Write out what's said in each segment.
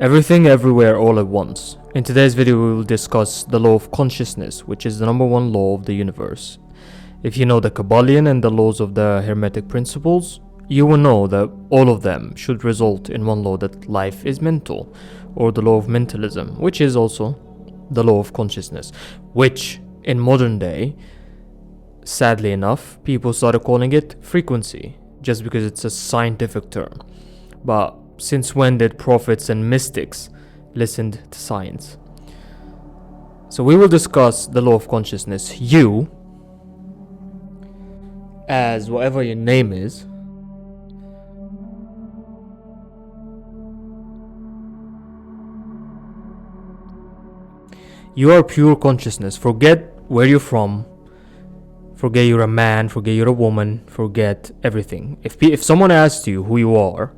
Everything everywhere all at once. In today's video we will discuss the law of consciousness, which is the number one law of the universe. If you know the Kabbalion and the laws of the Hermetic principles, you will know that all of them should result in one law, that life is mental, or the law of mentalism, which is also the law of consciousness, which in modern day, sadly enough, people started calling it frequency, just because it's a scientific term. But since when did prophets and mystics listen to science? So we will discuss the law of consciousness. You, as whatever your name is, you are pure consciousness. Forget where you're from. Forget you're a man. Forget you're a woman. Forget everything. If someone asks you who you are,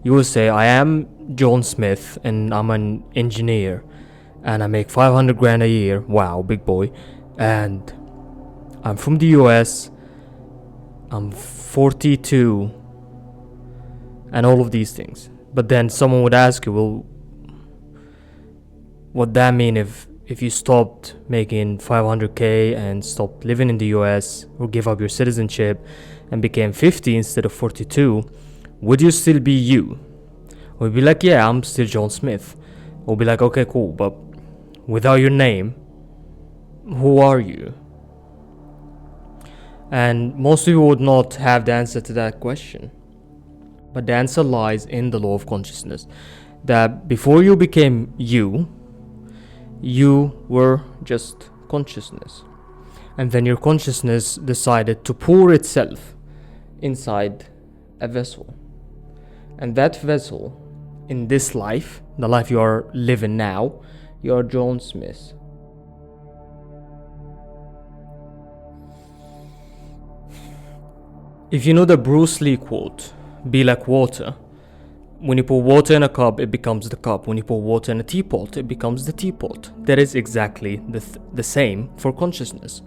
you will say, I am John Smith and I'm an engineer and I make 500 grand a year. Wow, big boy. And I'm from the US. I'm 42 and all of these things. But then someone would ask you, well, what that mean if you stopped making 500k and stopped living in the US or give up your citizenship and became 50 instead of 42, would you still be you? Or be like, yeah, I'm still John Smith. Or be like, okay, cool, but without your name, who are you? And most people would not have the answer to that question. But the answer lies in the law of consciousness. That before you became you were just consciousness. And then your consciousness decided to pour itself inside a vessel. And that vessel, in this life, the life you are living now, you are John Smith. If you know the Bruce Lee quote, be like water. When you pour water in a cup, it becomes the cup. When you pour water in a teapot, it becomes the teapot. That is exactly the same for consciousness.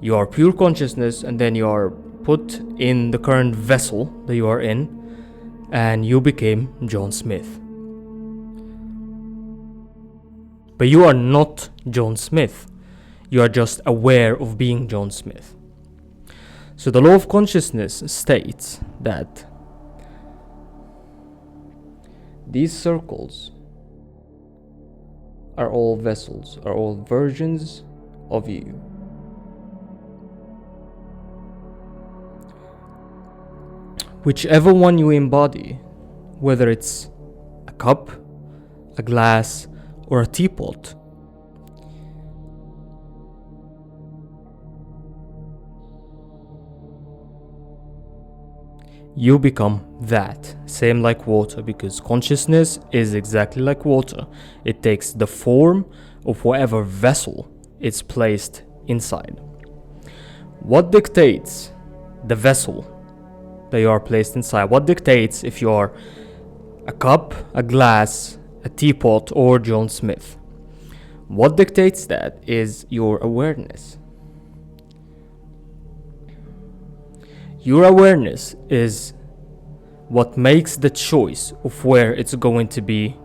You are pure consciousness, and then you are put in the current vessel that you are in, and you became John Smith. But you are not John Smith. You are just aware of being John Smith. So the law of consciousness states that these circles are all vessels, are all versions of you. Whichever one you embody, whether it's a cup, a glass, or a teapot, you become that. Same like water, because consciousness is exactly like water. It takes the form of whatever vessel it's placed inside. What dictates the vessel that you are placed inside? What dictates if you are a cup, a glass, a teapot, or John Smith? What dictates that is your awareness. Your awareness is what makes the choice of where it's going to be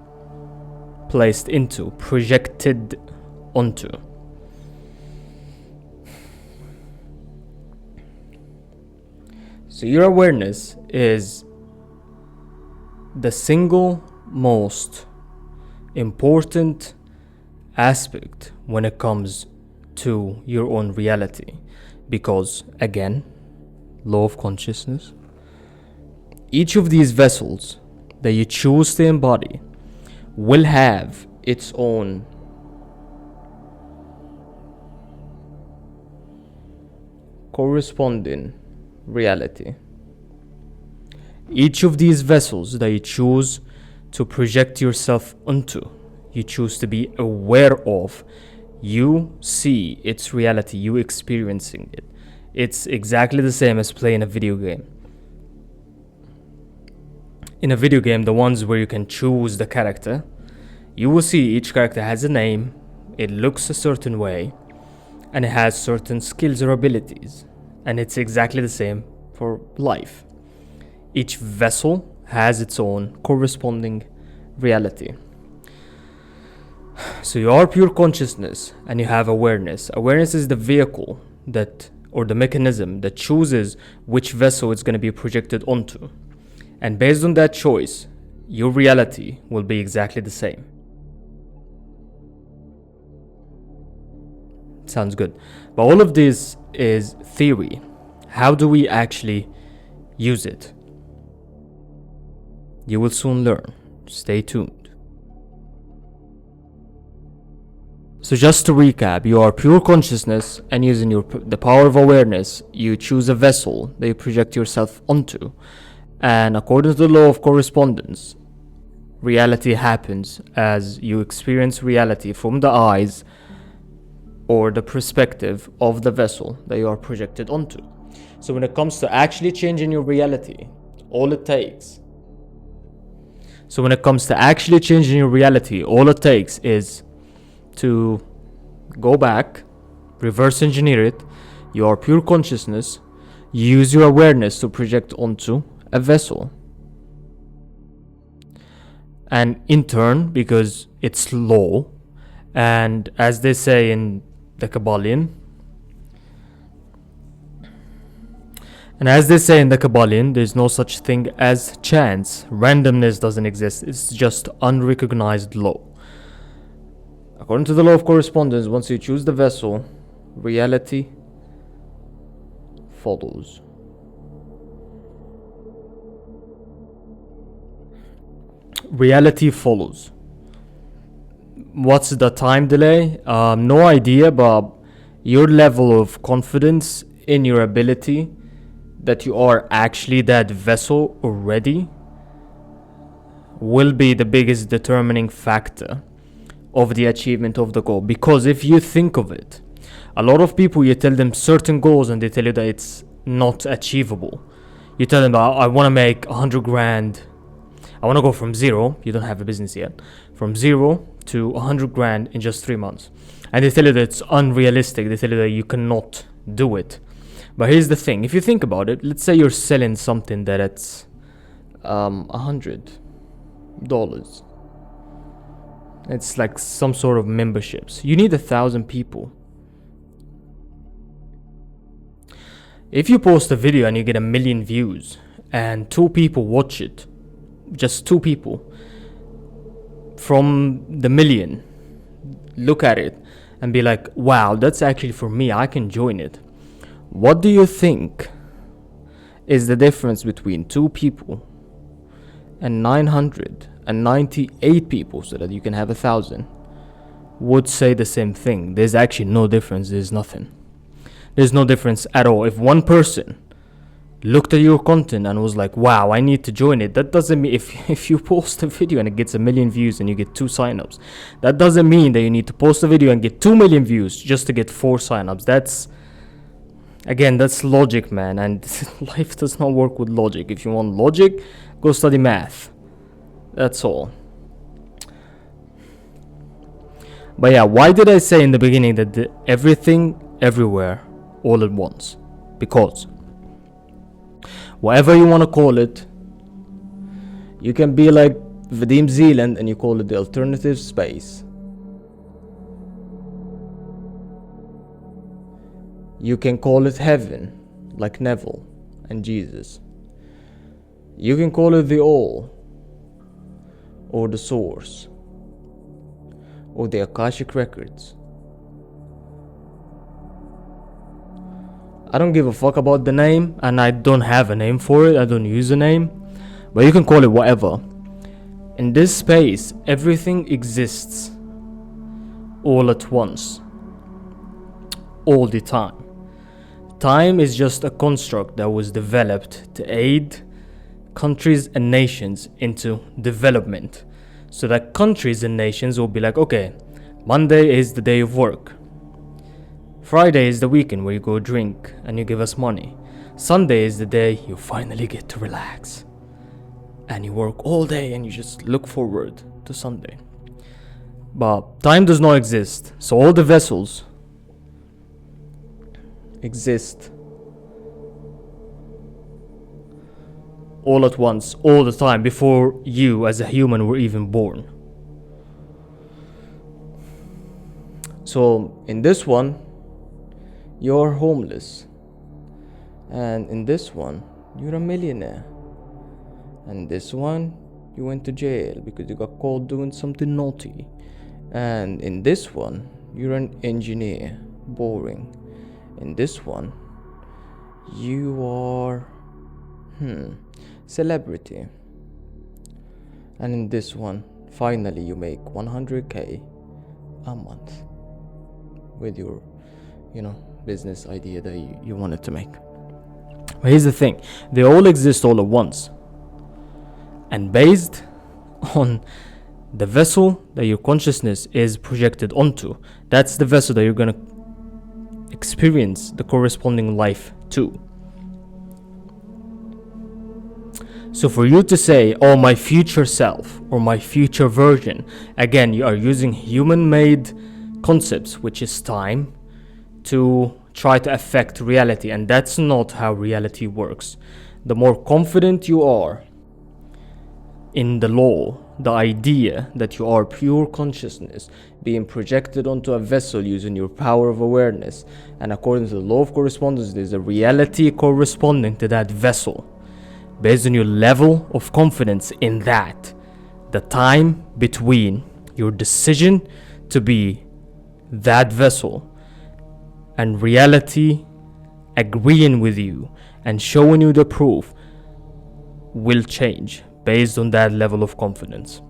placed into, projected onto. So your awareness is the single most important aspect when it comes to your own reality. Because, again, law of consciousness, each of these vessels that you choose to embody will have its own corresponding reality. Each of these vessels that you choose to project yourself onto, you choose to be aware of, you see its reality, you experiencing it. It's exactly the same as playing a video game. In a video game, the ones where you can choose the character, you will see each character has a name, it looks a certain way, and it has certain skills or abilities. And it's exactly the same for life. Each vessel has its own corresponding reality. So you are pure consciousness and you have awareness. Awareness is the vehicle that, or the mechanism that chooses which vessel it's going to be projected onto. And based on that choice, your reality will be exactly the same. Sounds good. But all of this is theory. How do we actually use it? You will soon learn. Stay tuned. So just to recap, you are pure consciousness, and using the power of awareness, you choose a vessel that you project yourself onto. And according to the law of correspondence, reality happens as you experience reality from the eyes or the perspective of the vessel that you are projected onto. So when it comes to actually changing your reality, all it takes is to go back, reverse engineer it. You are pure consciousness. Use your awareness to project onto a vessel. And in turn, because it's law, and as they say in the Kabbalion, there's no such thing as chance. Randomness doesn't exist. It's just unrecognized law. According to the law of correspondence, once you choose the vessel, reality follows. Reality follows. What's the time delay? No idea, but your level of confidence in your ability that you are actually that vessel already will be the biggest determining factor of the achievement of the goal. Because if you think of it, a lot of people, you tell them certain goals and they tell you that it's not achievable. You tell them, I want to make 100 grand. I want to go from zero, you don't have a business yet, from zero to 100 grand in just 3 months. And they tell you that it's unrealistic. They tell you that you cannot do it. But here's the thing. If you think about it, let's say you're selling something that it's $100. It's like some sort of memberships. You need 1,000 people. If you post a video and you get 1 million views and 2 people watch it, just 2 people from the 1 million look at it and be like, wow, that's actually for me, I can join it. What do you think is the difference between 2 people and 998 people, so that you can have 1,000 would say the same thing? There's actually no difference. There's nothing. There's no difference at all. If one person looked at your content and was like, wow, I need to join it, that doesn't mean if you post a video and it gets 1 million views and you get 2 signups, that doesn't mean that you need to post a video and get 2 million views just to get 4 signups. That's logic, man, and life does not work with logic. If you want logic, go study math. That's all. But yeah, why did I say in the beginning that everything, everywhere, all at once? Because whatever you want to call it, you can be like Vadim Zeeland and you call it the alternative space. You can call it heaven, like Neville and Jesus. You can call it the all, or the source, or the Akashic records. I don't give a fuck about the name, and I don't have a name for it. I don't use a name, but you can call it whatever. In this space, everything exists all at once, all the time. Time is just a construct that was developed to aid countries and nations into development, so that countries and nations will be like, okay, Monday is the day of work, Friday is the weekend where you go drink and you give us money, Sunday is the day you finally get to relax, and you work all day and you just look forward to Sunday. But time does not exist, so all the vessels exist all at once, all the time, before you as a human were even born. So in this one, you're homeless, and in this one, you're a millionaire, and this one, you went to jail because you got caught doing something naughty, and in this one, you're an engineer, boring. In this one, you are celebrity, and in this one, finally you make 100k a month with your business idea that you wanted to make. But here's the thing, they all exist all at once, and based on the vessel that your consciousness is projected onto, that's the vessel that you're going to experience the corresponding life to. So for you to say, oh, my future self or my future version, again, you are using human-made concepts, which is time, to try to affect reality, and that's not how reality works. The more confident you are in the law, the idea that you are pure consciousness being projected onto a vessel using your power of awareness, and according to the law of correspondence, there's a reality corresponding to that vessel. Based on your level of confidence in that, the time between your decision to be that vessel and reality agreeing with you and showing you the proof will change based on that level of confidence.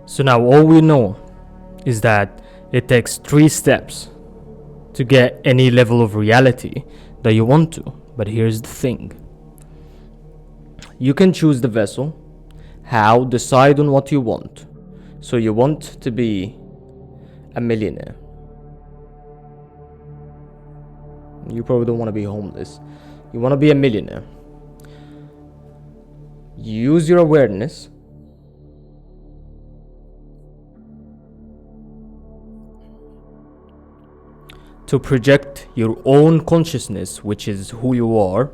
So now all we know is that it takes 3 steps to get any level of reality that you want to. But here's the thing. You can choose the vessel, how, decide on what you want. So you want to be a millionaire. You probably don't want to be homeless. You want to be a millionaire. You use your awareness to project your own consciousness, which is who you are,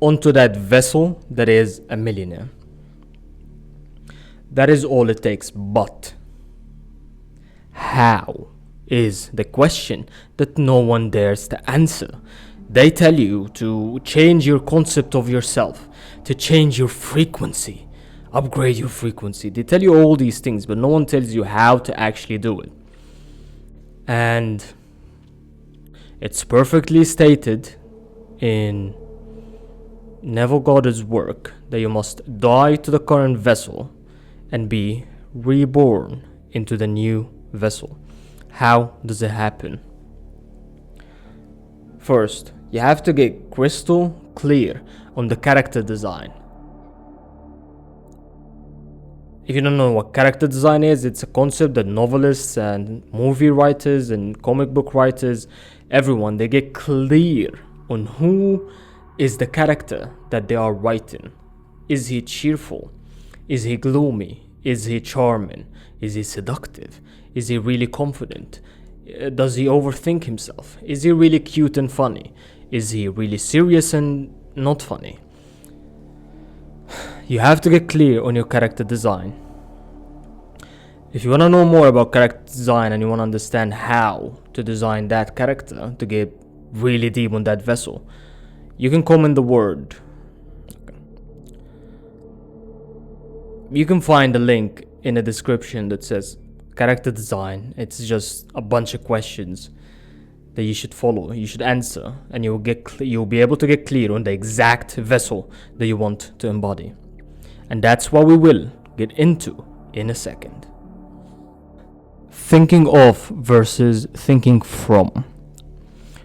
onto that vessel that is a millionaire. That is all it takes. But how is the question that no one dares to answer. They tell you to change your concept of yourself, to change your frequency, upgrade your frequency. They tell you all these things, but no one tells you how to actually do it. And it's perfectly stated in Neville Goddard's work that you must die to the current vessel and be reborn into the new vessel. How does it happen? First, you have to get crystal clear on the character design. If you don't know what character design is, it's a concept that novelists and movie writers and comic book writers, everyone, they get clear on who is the character that they are writing. Is he cheerful? Is he gloomy? Is he charming? Is he seductive? Is he really confident? Does he overthink himself? Is he really cute and funny? Is he really serious and not funny? You have to get clear on your character design. If you want to know more about character design and you want to understand how to design that character to get really deep on that vessel, you can comment the word. You can find a link in the description that says character design. It's just a bunch of questions that you should follow, you should answer, and you'll be able to get clear on the exact vessel that you want to embody. And that's what we will get into in a second. Thinking of versus thinking from.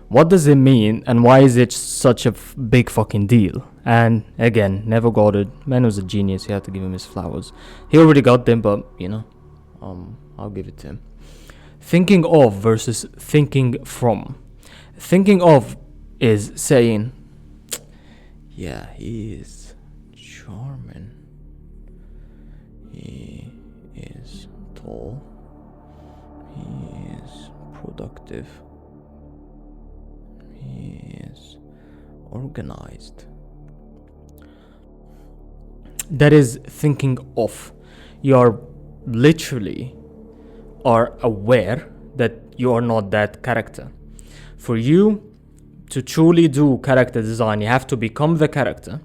What does it mean, and why is it such a big fucking deal? And again, Neville Goddard, man was a genius. You have to give him his flowers. He already got them, but I'll give it to him. Thinking of versus thinking from. Thinking of is saying, yeah, he is charming. He is tall. He is productive. He is organized. That is thinking of. You are literally are aware that you are not that character. For you to truly do character design, you have to become the character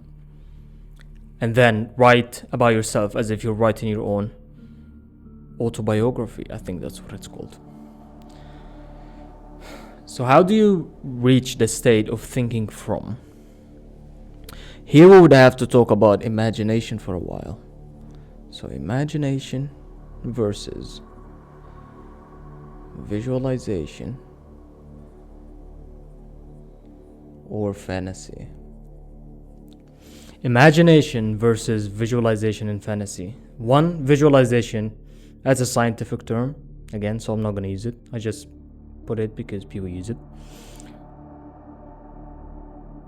and then write about yourself as if you're writing your own autobiography. I think that's what it's called. So how do you reach the state of thinking from? Here we would have to talk about imagination for a while. So imagination versus visualization or fantasy. Imagination versus visualization and fantasy. One, visualization, that's a scientific term, again, so I'm not going to use it. I just put it because people use it.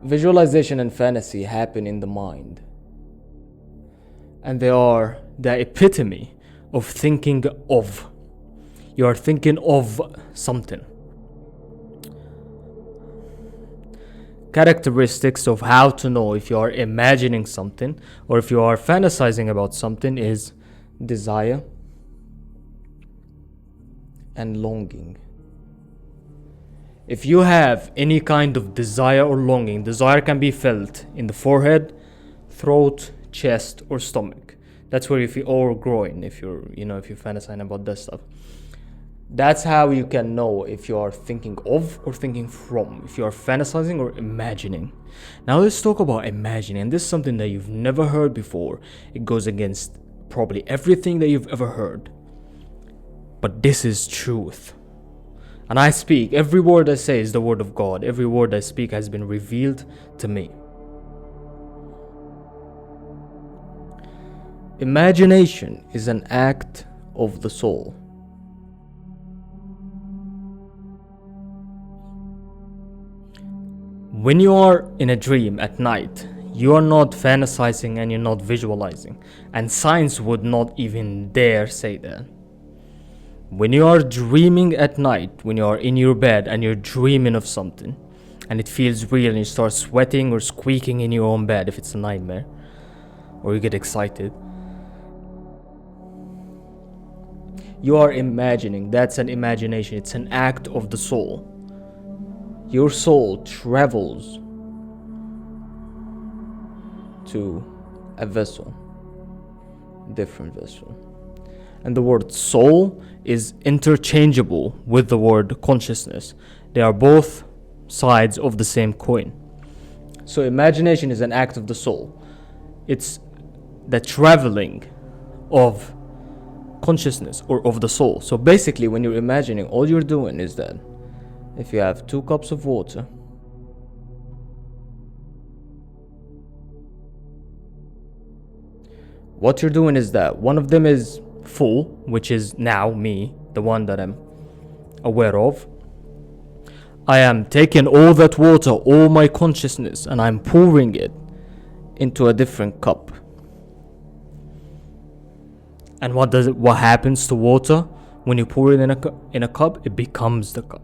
Visualization and fantasy happen in the mind, and they are the epitome of thinking of. You are thinking of something. Characteristics of how to know if you are imagining something or if you are fantasizing about something is desire and longing. If you have any kind of desire or longing, desire can be felt in the forehead, throat, chest, or stomach. That's where you feel, or groin, if you're fantasizing about that stuff. That's how you can know if you are thinking of or thinking from, if you are fantasizing or imagining. Now let's talk about imagining. And this is something that you've never heard before. It goes against probably everything that you've ever heard. But this is truth. And I speak, every word I say is the word of God. Every word I speak has been revealed to me. Imagination is an act of the soul. When you are in a dream at night, you are not fantasizing and you're not visualizing. And science would not even dare say that. When you are dreaming at night, when you are in your bed and you're dreaming of something, and it feels real and you start sweating or squeaking in your own bed if it's a nightmare, or you get excited, you are imagining. That's an imagination. It's an act of the soul. Your soul travels to a vessel, different vessel. And the word soul is interchangeable with the word consciousness. They are both sides of the same coin. So imagination is an act of the soul. It's the traveling of consciousness or of the soul. So basically, when you're imagining, all you're doing is that if you have 2 cups of water, what you're doing is that one of them is full, which is now me, the one that I'm aware of. I am taking all that water, all my consciousness, and I'm pouring it into a different cup. And what happens to water when you pour it in a cup? It becomes the cup.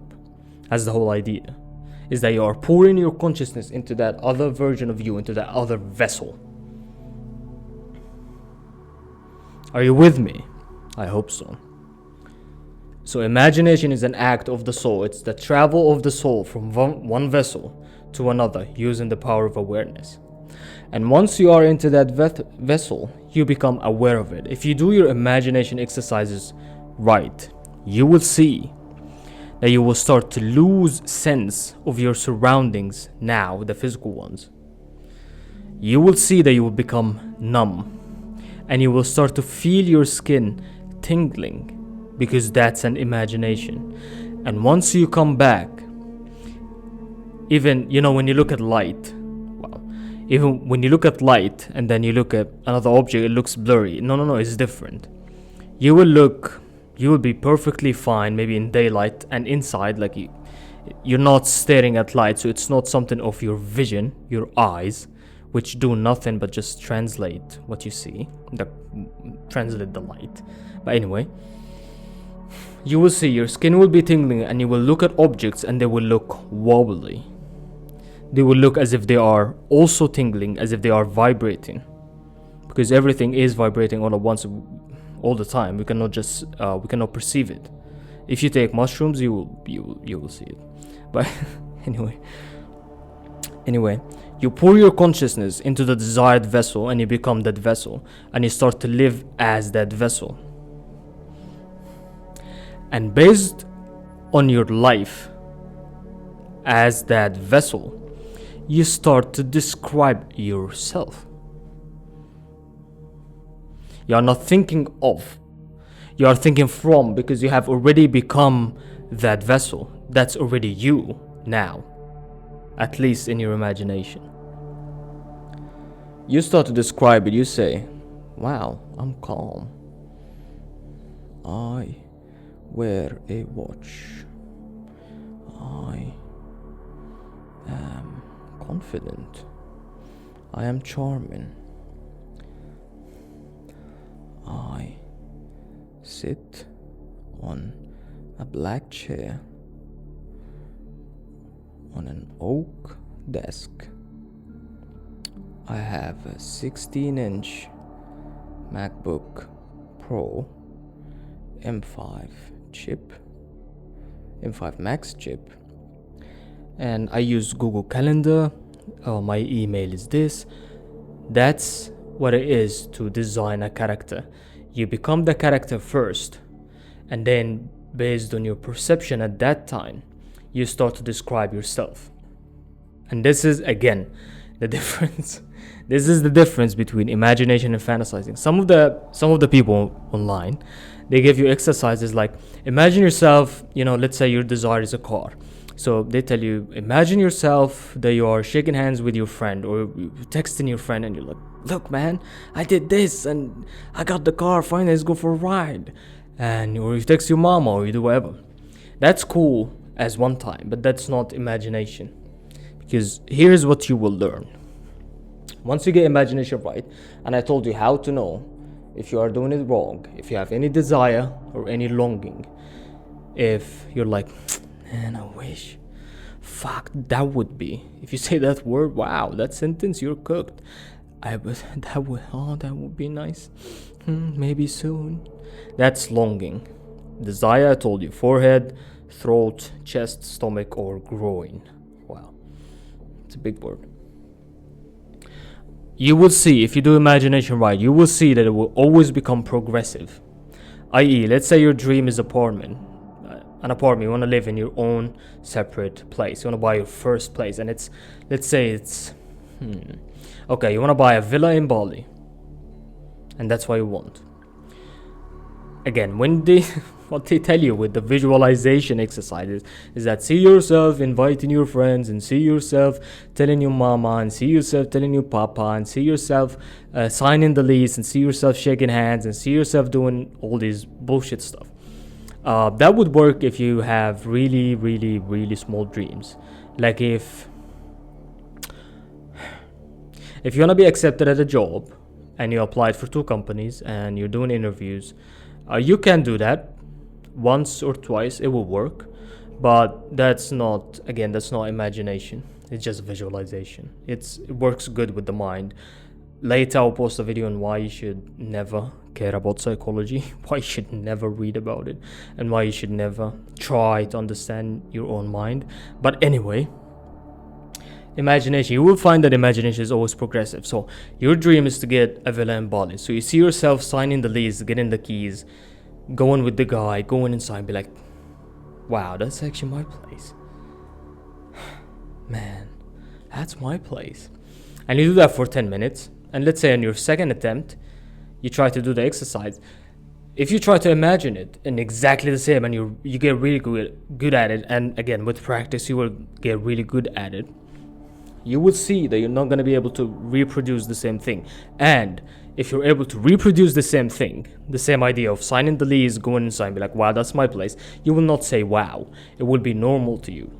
That's the whole idea, is that you are pouring your consciousness into that other version of you, into that other vessel. Are you with me? I hope so. So imagination is an act of the soul. It's the travel of the soul from one vessel to another using the power of awareness. And once you are into that vessel, you become aware of it. If you do your imagination exercises right, you will see that you will start to lose sense of your surroundings now, the physical ones. You will see that you will become numb, and you will start to feel your skin tingling, because that's an imagination. And once you come back, even, when you look at light, even when you look at light and then you look at another object, it looks blurry. No, it's different. You will be perfectly fine, maybe in daylight and inside, like you're not staring at light, so it's not something of your vision, your eyes, which do nothing but just translate what you see, translate the light. But anyway, you will see your skin will be tingling and you will look at objects and they will look wobbly. they will look as if they are also tingling, as if they are vibrating, because everything is vibrating all at once, all the time. We cannot just we cannot perceive it. If you take mushrooms, you will see it. But anyway, you pour your consciousness into the desired vessel, and you become that vessel, and you start to live as that vessel. And based on your life as that vessel, you start to describe yourself. You are not thinking of, you are thinking from, because you have already become that vessel. That's already you now, at least in your imagination. You start to describe it. You say, wow, I'm calm. I wear a watch. I am confident. I am charming. I sit on a black chair on an oak desk. I have a 16-inch MacBook Pro M5 chip, M5 Max chip, and I use Google Calendar. My email is this. That's what it is to design a character. You become the character first, and then based on your perception at that time, you start to describe yourself. And this is again the difference. This is the difference between imagination and fantasizing. Some of the people online, they give you exercises like, imagine yourself, let's say your desire is a car. So they tell you, imagine yourself that you are shaking hands with your friend, or texting your friend, and you're like, look man, I did this and I got the car, finally let's go for a ride. And or you text your mama, or you do whatever. That's cool as one time, but that's not imagination. Because here's what you will learn. Once you get imagination right, and I told you how to know if you are doing it wrong, if you have any desire or any longing, if you're like, man, I wish, fuck, that would be, if you say that word, wow, that sentence, you're cooked. That would be nice. Maybe soon. That's longing. Desire, I told you, forehead, throat, chest, stomach, or groin. Wow, it's a big word. You will see, if you do imagination right, you will see that it will always become progressive. I.e., let's say your dream is apartment. An apartment, you want to live in your own separate place. You want to buy your first place, and let's say it's, okay, you want to buy a villa in Bali, and that's what you want. Again, what they tell you with the visualization exercises is that see yourself inviting your friends, and see yourself telling your mama, and see yourself telling your papa, and see yourself signing the lease, and see yourself shaking hands, and see yourself doing all this bullshit stuff. That would work if you have really, really, really small dreams. Like if you want to be accepted at a job and you applied for 2 companies and you're doing interviews, you can do that once or twice, it will work, but that's not imagination. It's just visualization. It works good with the mind. Later I'll post a video on why you should never care about psychology, why you should never read about it, and why you should never try to understand your own mind. But anyway, imagination, you will find that imagination is always progressive. So your dream is to get a villa in Bali. So you see yourself signing the lease, getting the keys, going with the guy, going inside, be like, wow, that's actually my place. Man, that's my place. And you do that for 10 minutes. And let's say on your second attempt, you try to do the exercise. If you try to imagine it in exactly the same, and you get really good at it, and again, with practice, you will get really good at it, you will see that you're not going to be able to reproduce the same thing. And if you're able to reproduce the same thing, the same idea of signing the lease, going inside, be like, wow, that's my place, you will not say wow. It will be normal to you.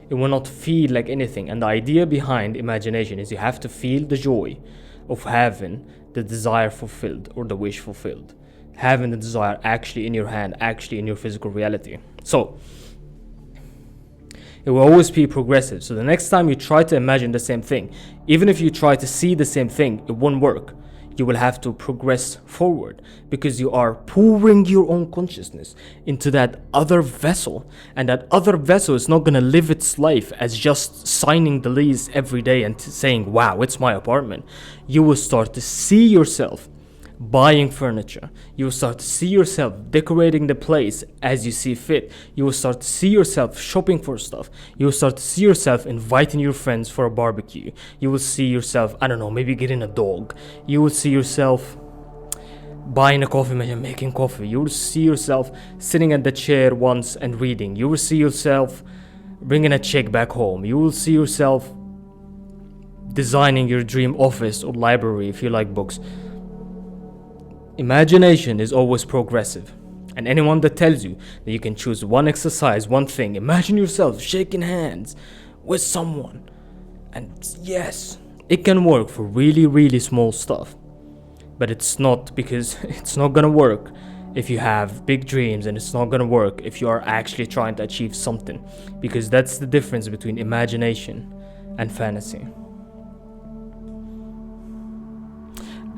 It will not feel like anything. And the idea behind imagination is you have to feel the joy of having the desire fulfilled, or the wish fulfilled. Having the desire actually in your hand, actually in your physical reality. So, It will always be progressive. So the next time you try to imagine the same thing, even if you try to see the same thing, it won't work. You will have to progress forward because you are pouring your own consciousness into that other vessel. And that other vessel is not going to live its life as just signing the lease every day and saying, wow, it's my apartment. You will start to see yourself buying furniture. You will start to see yourself decorating the place as you see fit. You will start to see yourself shopping for stuff. You will start to see yourself inviting your friends for a barbecue. You will see yourself, I don't know, maybe getting a dog. You will see yourself buying a coffee machine, making coffee. You will see yourself sitting at the chair once and reading. You will see yourself bringing a check back home. You will see yourself designing your dream office or library if you like books. Imagination is always progressive, and anyone that tells you that you can choose one exercise, one thing, imagine yourself shaking hands with someone, and yes, it can work for really, really small stuff, but it's not, because it's not gonna work if you have big dreams, and it's not gonna work if you are actually trying to achieve something, because that's the difference between imagination and fantasy.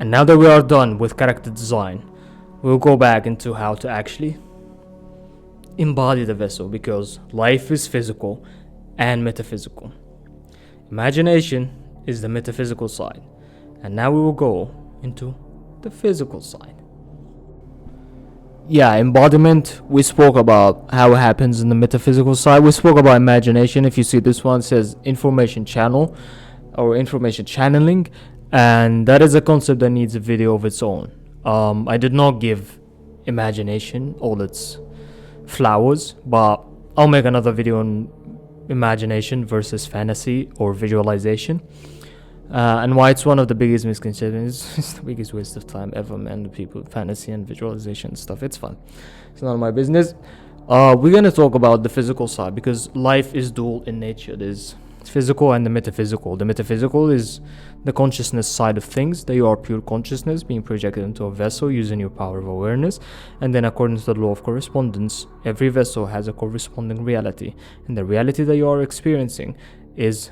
And now that we are done with character design, we'll go back into how to actually embody the vessel, because life is physical and metaphysical. Imagination is the metaphysical side, and now we will go into the physical side. Yeah, embodiment, we spoke about how it happens in the metaphysical side. We spoke about imagination. If you see this one, it says information channel or information channeling. And that is a concept that needs a video of its own. I did not give imagination all its flowers, but I'll make another video on imagination versus fantasy or visualization. And why it's one of the biggest misconceptions. It's the biggest waste of time ever, man. The people, fantasy and visualization stuff. It's fun. It's none of my business. We're gonna talk about the physical side, because life is dual in nature. There's physical and the metaphysical. The metaphysical is the consciousness side of things, that you are pure consciousness being projected into a vessel using your power of awareness. And then according to the law of correspondence, every vessel has a corresponding reality, and the reality that you are experiencing is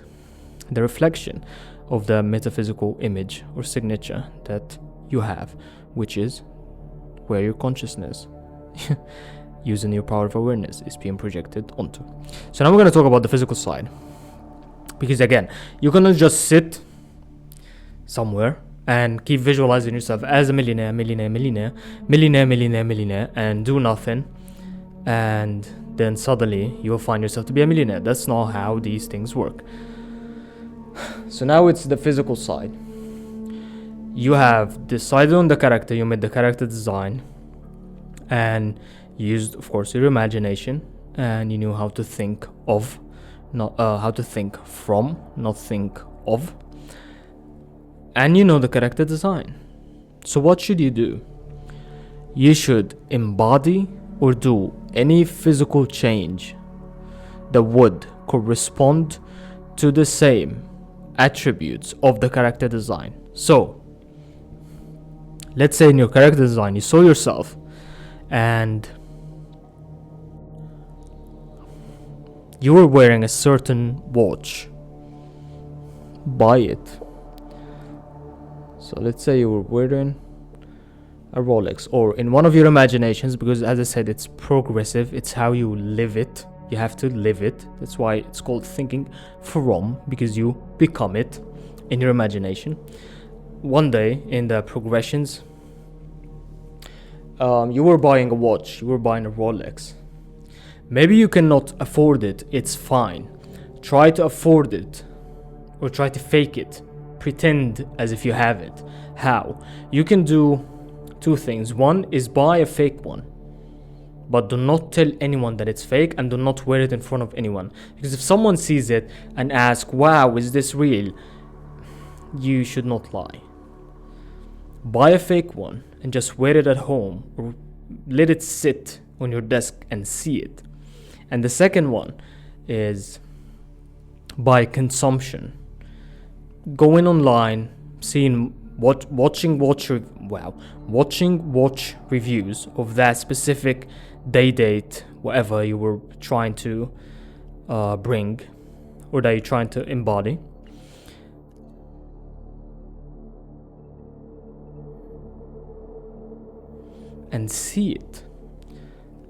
the reflection of the metaphysical image or signature that you have, which is where your consciousness using your power of awareness is being projected onto. So now we're going to talk about the physical side. Because again, you cannot just sit somewhere and keep visualizing yourself as a millionaire, and do nothing, and then suddenly you will find yourself to be a millionaire. That's not how these things work. So now it's the physical side. You have decided on the character, you made the character design, and you used, of course, your imagination, and you knew how to think of, not how to think from, not think of, and you know the character design. So what should you do? You should embody or do any physical change that would correspond to the same attributes of the character design. So let's say in your character design you saw yourself and you were wearing a certain watch. Buy it. So let's say you were wearing a Rolex, or in one of your imaginations, because as I said, it's progressive, it's how you live it. You have to live it. That's why it's called thinking from, because you become it in your imagination. One day in the progressions, you were buying a watch, you were buying a Rolex. Maybe you cannot afford it, it's fine. Try to afford it, or try to fake it. Pretend as if you have it. How? You can do two things. One is buy a fake one, but do not tell anyone that it's fake, and do not wear it in front of anyone. Because if someone sees it and asks, wow, is this real? You should not lie. Buy a fake one and just wear it at home, or let it sit on your desk and see it. And the second one is by consumption. Going online, seeing watching watch reviews of that specific date, whatever you were trying to bring, or that you're trying to embody. And see it.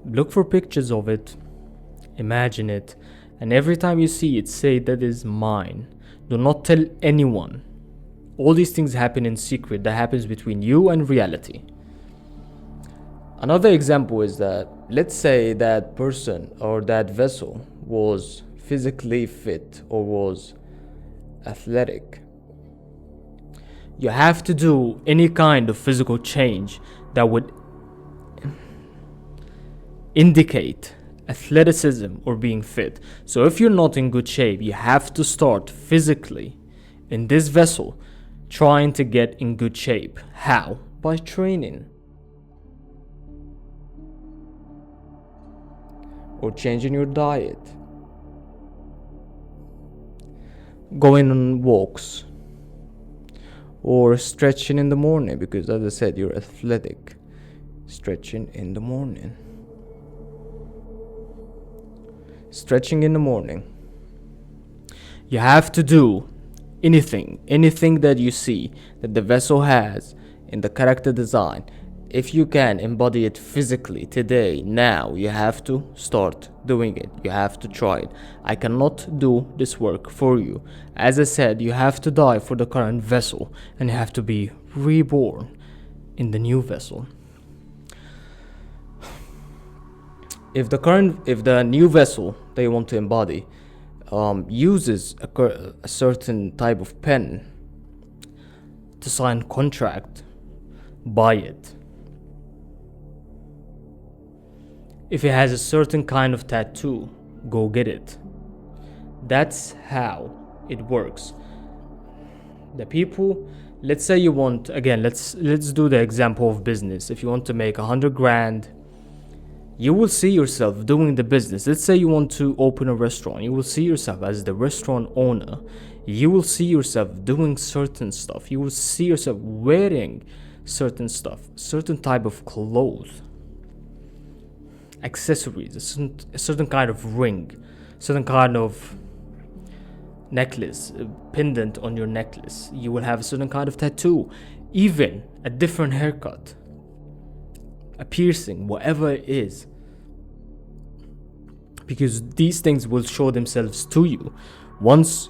Look for pictures of it, imagine it, and every time you see it, say that is mine. Do not tell anyone. All these things happen in secret. That happens between you and reality. Another example is that, let's say that person or that vessel was physically fit or was athletic. You have to do any kind of physical change that would indicate athleticism or being fit. So if you're not in good shape, you have to start physically in this vessel trying to get in good shape. How? By training or changing your diet, going on walks, or stretching in the morning, because as I said, you're athletic. Stretching in the morning. Stretching in the morning. You have to do anything that you see that the vessel has in the character design. If you can embody it physically today, now, you have to start doing it. You have to try it. I cannot do this work for you. As I said, you have to die for the current vessel and you have to be reborn in the new vessel. If the new vessel that you want to embody uses a certain type of pen to sign contract, buy it. If it has a certain kind of tattoo, go get it. That's how it works. The people, let's say you want, again, let's do the example of business. If you want to make 100 grand, you will see yourself doing the business. Let's say you want to open a restaurant. You will see yourself as the restaurant owner. You will see yourself doing certain stuff. You will see yourself wearing certain stuff, certain type of clothes, accessories, a certain kind of ring, certain kind of necklace, a pendant on your necklace. You will have a certain kind of tattoo, even a different haircut, a piercing, whatever it is, because these things will show themselves to you once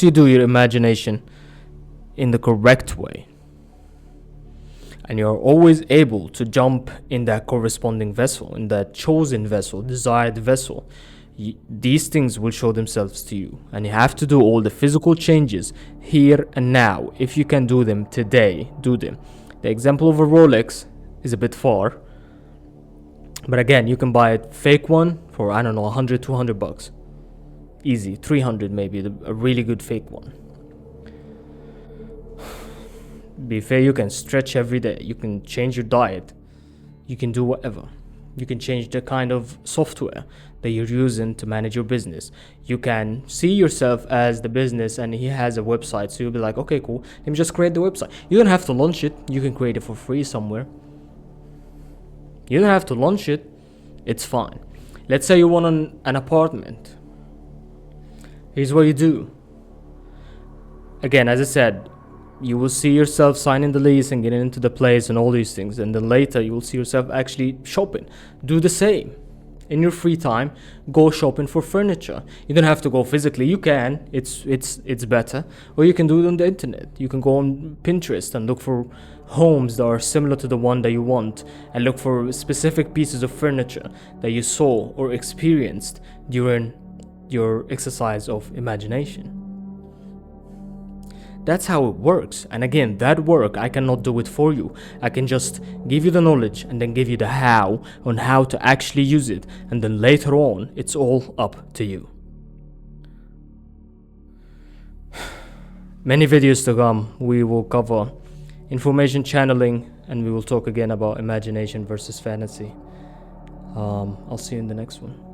you do your imagination in the correct way, and you're always able to jump in that corresponding vessel, in that chosen vessel, desired vessel. These things will show themselves to you, and you have to do all the physical changes here and now. If you can do them today, do them. The example of a Rolex is a bit far, but again, you can buy a fake one for, I don't know, 100, 200 bucks. Easy, 300 maybe, a really good fake one. Be fair, you can stretch every day, you can change your diet, you can do whatever. You can change the kind of software that you're using to manage your business. You can see yourself as the business, and he has a website, so you'll be like, okay, cool, let me just create the website. You don't have to launch it, you can create it for free somewhere. You don't have to launch it, it's fine. Let's say you want an apartment. Here's what you do. Again, as I said, you will see yourself signing the lease and getting into the place and all these things, and then later you will see yourself actually shopping. Do the same. In your free time, go shopping for furniture. You don't have to go physically. You can, it's better. Or you can do it on the internet. You can go on Pinterest and look for homes that are similar to the one that you want, and look for specific pieces of furniture that you saw or experienced during your exercise of imagination. That's how it works. And again, that work, I cannot do it for you. I can just give you the knowledge and then give you the how on how to actually use it. And then later on, it's all up to you. Many videos to come. We will cover information channeling, and we will talk again about imagination versus fantasy. I'll see you in the next one.